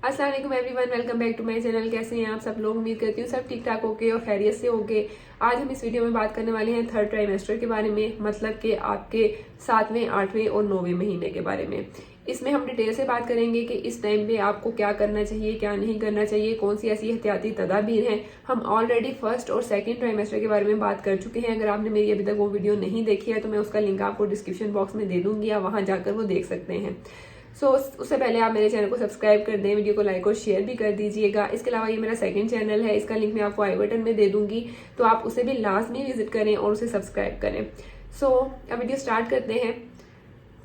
अस्सलाम वालेकुम everyone, welcome back to my channel. कैसे हैं आप सब लोग? उम्मीद करती हूँ सब ठीक ठाक होके और खैरियत से होके। आज हम इस वीडियो में बात करने वाले हैं थर्ड ट्राइमेस्टर के बारे में, मतलब कि आपके 7वें, 8वें और 9वें महीने के बारे में। इसमें हम डिटेल से बात करेंगे कि इस टाइम पे आपको क्या करना चाहिए, क्या नहीं करना चाहिए, कौन सी ऐसी एहतियाती तदाबीर हैं। हम ऑलरेडी फर्स्ट और सेकंड ट्राइमेस्टर के बारे में बात कर चुके हैं। अगर आपने मेरी अभी तक वो वीडियो नहीं देखी है तो मैं उसका लिंक आपको डिस्क्रिप्शन बॉक्स में दे दूंगी, आप वहां जाकर वो देख सकते हैं। उससे पहले आप मेरे चैनल को सब्सक्राइब कर दें, वीडियो को लाइक और शेयर भी कर दीजिएगा। इसके अलावा ये मेरा सेकंड चैनल है, इसका लिंक मैं आपको आई बटन में दे दूंगी, तो आप उसे भी लाजमी विजिट करें और उसे सब्सक्राइब करें। अब वीडियो स्टार्ट करते हैं।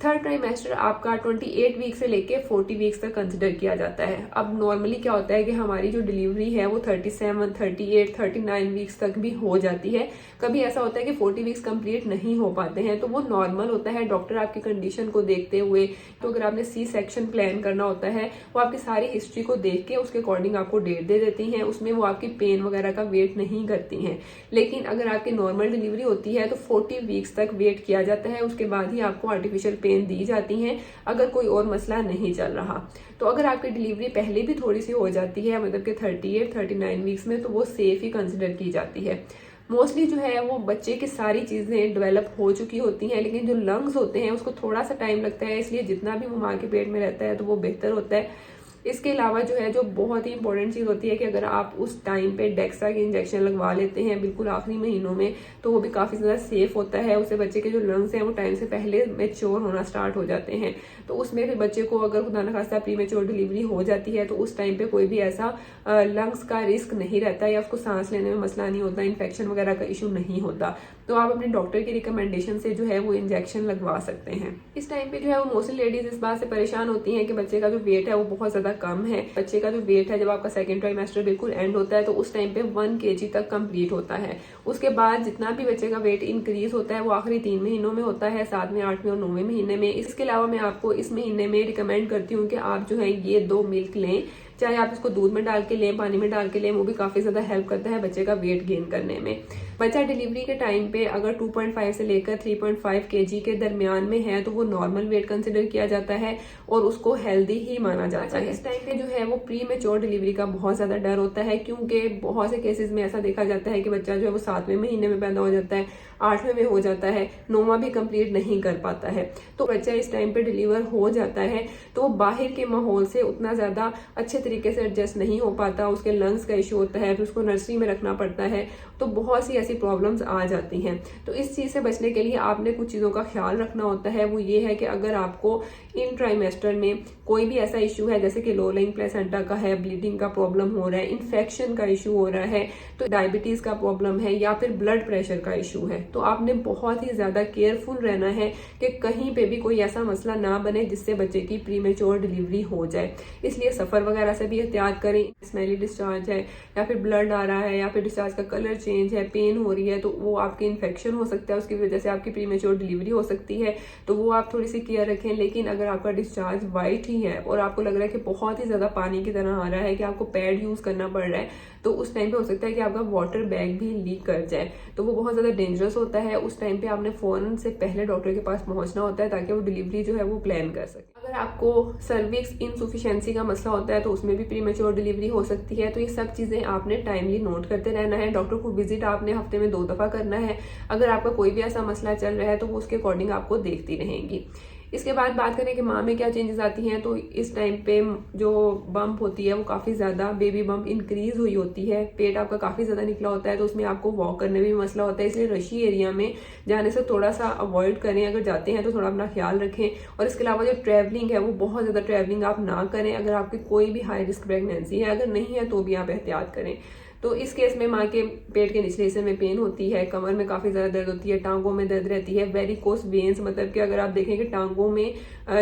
थर्ड ट्राइमेस्टर आपका 28 वीक से लेके 40 वीक्स तक कंसिडर किया जाता है। अब नॉर्मली क्या होता है कि हमारी जो डिलीवरी है वो 37, 38, 39 वीक्स तक भी हो जाती है। कभी ऐसा होता है कि 40 वीक्स कंप्लीट नहीं हो पाते हैं, तो वो नॉर्मल होता है डॉक्टर आपकी कंडीशन को देखते हुए। तो अगर आपने सी सेक्शन प्लान करना होता है, वो आपकी सारी हिस्ट्री को देख के उसके अकॉर्डिंग आपको डेट दे देती हैं। उसमें वो आपकी पेन वगैरह का वेट नहीं करती हैं। लेकिन अगर आपकी नॉर्मल डिलीवरी होती है तो 40 वीक्स तक वेट किया जाता है, उसके बाद ही आपको आर्टिफिशियल पेन दी जाती हैं, अगर कोई और मसला नहीं चल रहा। तो अगर आपकी डिलीवरी पहले भी थोड़ी सी हो जाती है, मतलब कि 38, 39 वीक्स में, तो वो सेफ ही कंसिडर की जाती है। मोस्टली जो है वो बच्चे की सारी चीजें डेवलप हो चुकी होती हैं, लेकिन जो लंग्स होते हैं उसको थोड़ा सा टाइम लगता है, इसलिए जितना भी वो माँ के पेट में रहता है तो वो बेहतर होता है। इसके अलावा जो है, जो बहुत ही इंपॉर्टेंट चीज होती है कि अगर आप उस टाइम पे डेक्सा के इंजेक्शन लगवा लेते हैं बिल्कुल आखिरी महीनों में, तो वो भी काफी ज्यादा सेफ होता है। उससे बच्चे के जो लंग्स हैं वो टाइम से पहले मैच्योर होना स्टार्ट हो जाते हैं। तो उसमें फिर बच्चे को अगर खुदा न खास्ता प्री मैच्योर डिलीवरी हो जाती है तो उस टाइम पे कोई भी ऐसा लंग्स का रिस्क नहीं रहता, या उसको सांस लेने में मसला नहीं होता, इन्फेक्शन वगैरह का इशू नहीं होता। तो आप अपने डॉक्टर की रिकमेंडेशन से जो है वो इंजेक्शन लगवा सकते हैं। इस टाइम पे जो है वो मोस्टली लेडीज इस बात से परेशान होती हैं कि बच्चे का जो वेट है वो बहुत ज्यादा कम है। बच्चे का जो वेट है, जब आपका सेकंड ट्राइमेस्टर बिल्कुल एंड होता है तो उस टाइम पे 1 kg तक कंप्लीट होता है। उसके बाद जितना भी बच्चे का वेट इंक्रीज होता है वो आखिरी 3 महीनों में होता है, 7वें, 8वें और 9वें महीने में। इसके अलावा मैं आपको इस महीने में रिकमेंड करती हूँ कि आप जो है ये 2 मिल्क लें, चाहे आप इसको दूध में डाल के लें, पानी में डाल के लें, वो भी काफी ज्यादा हेल्प करता है बच्चे का वेट गेन करने में। बच्चा डिलीवरी के टाइम पे अगर 2.5 से लेकर 3.5 kg के दरमियान में है तो वो नॉर्मल वेट कंसिडर किया जाता है और उसको हेल्दी ही माना जाता है। इस टाइम पे जो है वो प्री मैच्योर डिलीवरी का बहुत ज्यादा डर होता है, क्योंकि बहुत से केसेस में ऐसा देखा जाता है कि बच्चा जो है वो 7वें महीने में पैदा हो जाता है, 8वें में हो जाता है, 9वां भी कंप्लीट नहीं कर पाता है। तो बच्चा इस टाइम पे डिलीवर हो जाता है तो वो बाहर के माहौल से उतना ज्यादा अच्छे तरीके से एडजस्ट नहीं हो पाता, उसके लंग्स का इशू होता है, फिर उसको नर्सरी में रखना पड़ता है, तो बहुत सी ऐसी प्रॉब्लम्स आ जाती हैं। तो इस चीज से बचने के लिए आपने कुछ चीजों का ख्याल रखना होता है। वो ये है कि अगर आपको इन ट्राइमेस्टर में कोई भी ऐसा इशू है, जैसे कि लो लेइंग प्लेसेंटा का है, ब्लीडिंग का प्रॉब्लम हो रहा है, इन्फेक्शन का इशू हो रहा है, तो डायबिटीज का प्रॉब्लम है, या फिर ब्लड प्रेशर का इशू है, तो आपने बहुत ही ज्यादा केयरफुल रहना है कि कहीं पे भी कोई ऐसा मसला ना बने जिससे बच्चे की प्री मैच्योर डिलीवरी हो जाए। इसलिए सफर वगैरह से भी एहतियात करें। स्मेली डिस्चार्ज है, या फिर ब्लड आ रहा है, या फिर डिस्चार्ज का कलर चेंज है, पेन हो रही है, तो वो आपके इन्फेक्शन हो सकता है, उसकी वजह से आपकी प्री मैच्योर डिलीवरी हो सकती है, तो वो आप थोड़ी सी केयर रखें। लेकिन अगर आपका डिस्चार्ज वाइट ही है और आपको लग रहा है कि बहुत ही ज्यादा पानी की तरह आ रहा है, कि आपको पैड यूज करना पड़ रहा है, तो उस टाइम पे हो सकता है कि आपका वाटर बैग भी लीक कर जाए, तो वो बहुत ज्यादा डेंजरस होता है। उस टाइम पे आपने फौरन से पहले डॉक्टर के पास पहुंचना होता है ताकि वो डिलीवरी जो है वो प्लान कर सके। अगर आपको सर्विक्स इनसफिशिएंसी का मसला होता है तो उसमें भी प्री मैच्योर डिलीवरी हो सकती है। तो ये सब चीजें आपने टाइमली नोट करते रहना है। डॉक्टर को विजिट आपने हफ्ते में 2 दफा करना है। अगर आपका कोई भी ऐसा मसला चल रहा है तो वो उसके अकॉर्डिंग आपको देखती रहेंगी। इसके बाद बात करें कि माँ में क्या चेंजेस आती हैं, तो इस टाइम पे जो बम्प होती है वो काफी ज्यादा, बेबी बम्प इंक्रीज हुई होती है, पेट आपका काफी ज्यादा निकला होता है, तो उसमें आपको वॉक करने में भी मसला होता है। इसलिए रशी एरिया में जाने से थोड़ा सा अवॉइड करें, अगर जाते हैं तो थोड़ा अपना ख्याल रखें। और इसके अलावा जो ट्रैवलिंग है वो बहुत ज्यादा ट्रैवलिंग आप ना करें, अगर आपकी कोई भी हाई रिस्क प्रेगनेंसी है, अगर नहीं है तो भी आप एहतियात करें। तो इस केस में माँ के पेट के निचले हिस्से में पेन होती है, कमर में काफी ज्यादा दर्द होती है, टांगों में दर्द रहती है, वेरिकोस वेन्स, मतलब कि अगर आप देखें कि टांगों में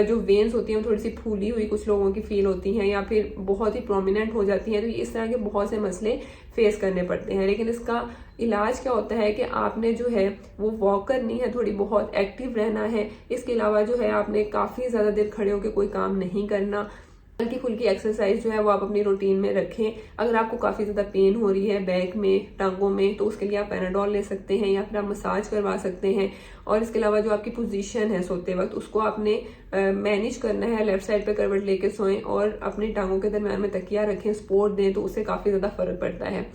जो वेन्स होती हैं वो थोड़ी सी फूली हुई कुछ लोगों की फील होती हैं, या फिर बहुत ही प्रोमिनेंट हो जाती हैं, तो इस तरह के बहुत से मसले फेस करने पड़ते हैं। लेकिन इसका इलाज क्या होता है कि आपने जो है वो वॉक करनी है, थोड़ी बहुत एक्टिव रहना है। इसके अलावा जो है आपने काफी ज्यादा देर खड़े होकर कोई काम नहीं करना। हल्की फुल्की एक्सरसाइज जो है वो आप अपनी रूटीन में रखें। अगर आपको काफ़ी ज़्यादा पेन हो रही है बैक में, टांगों में, तो उसके लिए आप पैराडोल ले सकते हैं या फिर आप मसाज करवा सकते हैं। और इसके अलावा जो आपकी पोजीशन है सोते वक्त, उसको आपने मैनेज करना है। लेफ्ट साइड पे करवट लेके सोएं और अपनी टांगों के दरम्यान में तकिया रखें, सपोर्ट दें, तो उससे काफ़ी ज़्यादा फर्क पड़ता है।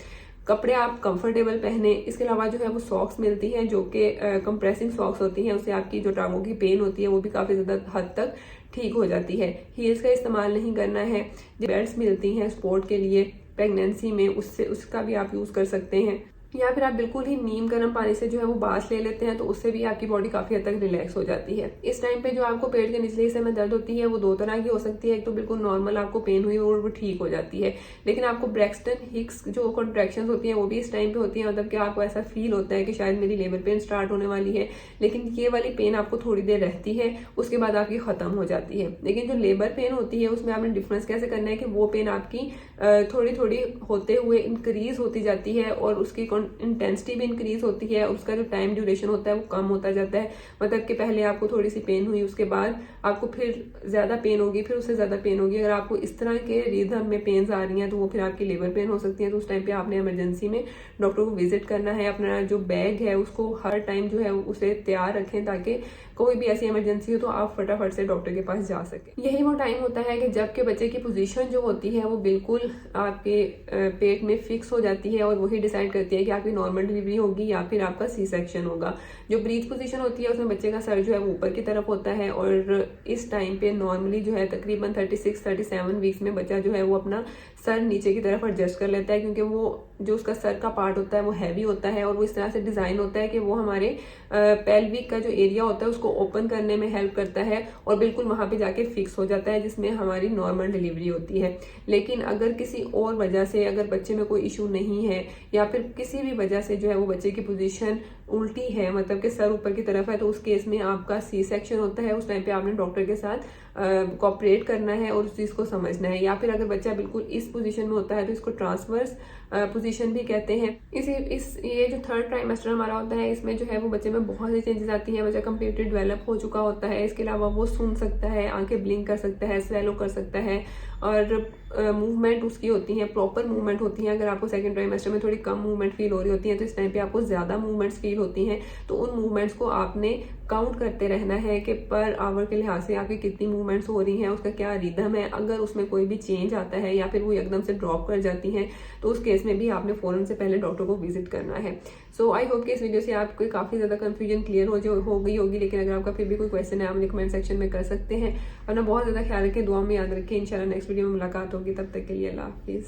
कपड़े आप कंफर्टेबल पहने। इसके अलावा जो है वो सॉक्स मिलती हैं जो कि कंप्रेसिंग सॉक्स होती हैं, उससे आपकी जो टांगों की पेन होती है वो भी काफ़ी ज़्यादा हद तक ठीक हो जाती है। हील्स का इस्तेमाल नहीं करना है। बेल्ट्स मिलती हैं स्पोर्ट के लिए प्रेगनेंसी में, उसका भी आप यूज़ कर सकते हैं। या फिर आप बिल्कुल ही नीम गर्म पानी से जो है वो बाथ ले लेते हैं, तो उससे भी आपकी बॉडी काफी हद तक रिलैक्स हो जाती है। इस टाइम पे जो आपको पेट के निचले हिस्से में दर्द होती है वो दो तरह की हो सकती है। एक तो बिल्कुल नॉर्मल आपको पेन हुई और वो ठीक हो जाती है, लेकिन आपको ब्रैक्सटन हिक्स जो कॉन्ट्रैक्शन होती है वो भी इस टाइम पे होती है। मतलब कि आपको ऐसा फील होता है कि शायद मेरी लेबर पेन स्टार्ट होने वाली है, लेकिन ये वाली पेन आपको थोड़ी देर रहती है, उसके बाद आपकी खत्म हो जाती है। लेकिन जो लेबर पेन होती है उसमें आपने डिफरेंस कैसे करना है कि वो पेन आपकी थोड़ी थोड़ी होते हुए इंक्रीज होती जाती है और उसकी इंटेंसिटी भी इंक्रीज होती है, उसका जो टाइम ड्यूरेशन होता है वो कम होता जाता है। मतलब कि पहले आपको थोड़ी सी पेन हुई, उसके बाद आपको फिर ज्यादा पेन होगी, फिर उससे ज्यादा पेन होगी। अगर आपको इस तरह के रिदम में पेन्स आ रही हैं तो वो फिर आपकी लेबर पेन हो सकती है। तो उस टाइम पे आपने इमरजेंसी में डॉक्टर को विजिट करना है। अपना जो बैग है उसको हर टाइम जो है उसे तैयार रखें, ताकि कोई भी ऐसी इमरजेंसी हो तो आप फटाफट से डॉक्टर के पास जा सके। यही वो टाइम होता है कि जबकि बच्चे की पोजीशन जो होती है वो बिल्कुल आपके पेट में फिक्स हो जाती है और वही डिसाइड करती है कि आपकी नॉर्मल डिलीवरी होगी या फिर आपका सी सेक्शन होगा। जो ब्रीथ पोजीशन होती है उसमें बच्चे का सर जो है वो ऊपर की तरफ होता है और इस टाइम पे नॉर्मली जो है तकरीबन 36-37 वीक्स में बच्चा जो है वो अपना सर नीचे की तरफ एडजस्ट कर लेता है, क्योंकि वो जो उसका सर का पार्ट होता है वो हैवी होता है और वो इस तरह से डिजाइन होता है कि वो हमारे पेल्विक का जो एरिया होता है उसको ओपन करने में हेल्प करता है और बिल्कुल वहां पे जाके फिक्स हो जाता है, जिसमें हमारी नॉर्मल डिलीवरी होती है। लेकिन अगर किसी और वजह से, अगर बच्चे में कोई इशू नहीं है या फिर किसी भी वजह से जो है वो बच्चे की पोजीशन उल्टी है, मतलब कि सर ऊपर की तरफ है, तो उस केस में आपका सी सेक्शन होता है। उस टाइम पे आपने डॉक्टर के साथ कोऑपरेट करना है और उस चीज को समझना है। या फिर अगर बच्चा बिल्कुल इस पोजीशन में होता है तो इसको ट्रांसवर्स पोजीशन भी कहते हैं। ये जो थर्ड ट्राइमेस्टर हमारा होता है इसमें जो है वो बच्चे में बहुत सी चेंजेस आती हैं। बच्चा कंप्लीटली डेवलप हो चुका होता है। इसके अलावा वो सुन सकता है, आंखें ब्लिंक कर सकता है, स्वेलो कर सकता है और मूवमेंट उसकी होती है, प्रॉपर मूवमेंट होती है। अगर आपको सेकंड ट्राइमेस्टर में थोड़ी कम मूवमेंट फील हो रही होती है तो इस टाइम पे आपको ज्यादा मूवमेंट्स फील होती हैं, तो उन मूवमेंट्स को आपने काउंट करते रहना है कि पर आवर के लिहाज से आपकी कितनी मूवमेंट्स हो रही हैं, उसका क्या रिदम है। अगर उसमें कोई भी चेंज आता है या फिर वो एकदम से ड्रॉप कर जाती हैं तो उस केस में भी आपने फौरन से पहले डॉक्टर को विजिट करना है। सो आई होप कि इस वीडियो से आपको काफी ज्यादा कंफ्यूजन क्लियर हो गई होगी। लेकिन अगर आपका फिर भी कोई क्वेश्चन है आप मुझे कमेंट सेक्शन में कर सकते हैं। अपना बहुत ज्यादा ख्याल रखें, दुआ में याद रखें। इंशाल्लाह नेक्स्ट वीडियो में मुलाकात होगी, तब तक के लिए अल्लाह हाफिज।